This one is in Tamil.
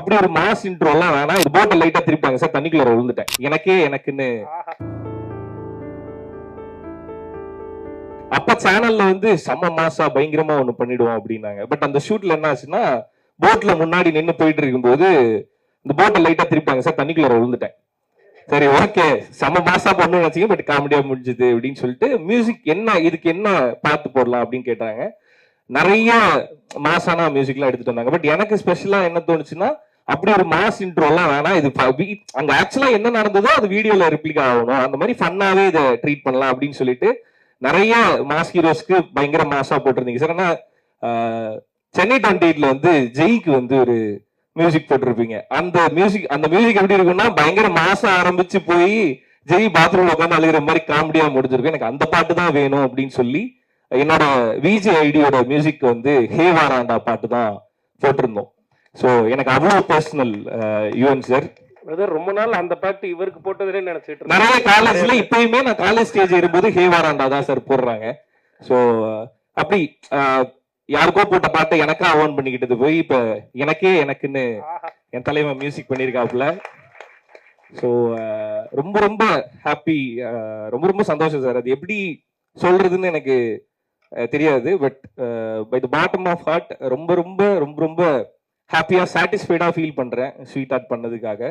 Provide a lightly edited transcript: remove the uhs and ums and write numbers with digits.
அப்படி ஒரு மாஸ் இன்ட்ரோ எல்லாம் வேணாம், இது போட்டை லைட்டா திருப்பாங்க சார், தண்ணிக்குள்ள விழுந்துட்டேன் எனக்குன்னு. அப்ப சேனல்ல வந்து செம்ம மாசா பயங்கரமா ஒண்ணு பண்ணிடுவோம் அப்படின்னாங்க. பட் அந்த ஷூட்ல என்ன ஆச்சுன்னா, போட்ல முன்னாடி நின்னு போயிட்டு இருக்கும்போது இந்த போட்டை லைட்டா திருப்பாங்க சார், தண்ணிக்குள்ள விழுந்துட்டேன். சரி ஓகே, செம்ம மாசா பண்ணு நினைச்சீங்க, பட் காமெடியா முடிஞ்சது அப்படின்னு சொல்லிட்டு மியூசிக் என்ன இதுக்கு என்ன பார்த்து போடலாம் அப்படின்னு கேட்டாங்க. நிறைய மாசான மியூசிக்லாம் எடுத்துட்டு வந்தாங்க. பட் எனக்கு ஸ்பெஷலா என்ன தோணுச்சுன்னா, அப்படி ஒரு மாஸ் இன்ட்ரோ எல்லாம் வேணாம், இது அங்க ஆக்சுவலா என்ன நடந்ததோ அது வீடியோல ரெப்ளிகா ஆகணும், அந்த மாதிரி ஃபன்னாவே இதை ட்ரீட் பண்ணலாம் அப்படின்னு சொல்லிட்டு நிறைய மாஸ் ஹீரோஸ்க்கு பயங்கர மாசா போட்டிருந்தீங்க சார். ஆனா சென்னை 28ல வந்து ஜெய்க்கு வந்து ஒரு மியூசிக் போட்டிருப்பீங்க. அந்த மியூசிக் எப்படி இருக்கும்னா பயங்கர மாசம் ஆரம்பிச்சு போய் ஜெய் பாத்ரூம்ல உட்காந்து அழுகிற மாதிரி காமெடியா முடிஞ்சிருக்கும். எனக்கு அந்த பாட்டு தான் வேணும் அப்படின்னு சொல்லி என்னோட விஜே ஐடியோட மியூசிக் வந்து ஹே வாராண்டா பாட்டு தான் போட்டிருந்தோம். ஸோ எனக்கு அவ்வளவு பர்சனல் யுவன் சார். ரொம்ப நாள் அந்த பாட்டு இவருக்கு போட்டதுலே நினைச்சிட்டு நிறைய காலேஜ்ல இப்பயுமே நான் காலேஜ் ஸ்டேஜ் இருக்கும்போது ஹே வாராண்டா தான் சார் போடுறாங்க. ஸோ அப்படி யாருக்கோ போட்ட பாட்டை எனக்கா ஓன் பண்ணிக்கிட்டது போய் இப்ப எனக்குன்னு என் தலைவன் மியூசிக் பண்ணியிருக்காப்புல. ஸோ ரொம்ப ரொம்ப ஹாப்பி, ரொம்ப சந்தோஷம் சார். அது எப்படி சொல்றதுன்னு எனக்கு தெரியாது. But by the bottom of heart ரொம்ப ரொம்ப ரொம்ப ரொம்ப ஹாப்பியா சாட்டிஸ்ஃபைடா ஃபீல் பண்றேன் ஸ்வீட் ஆர்ட் பண்ணதுக்காக.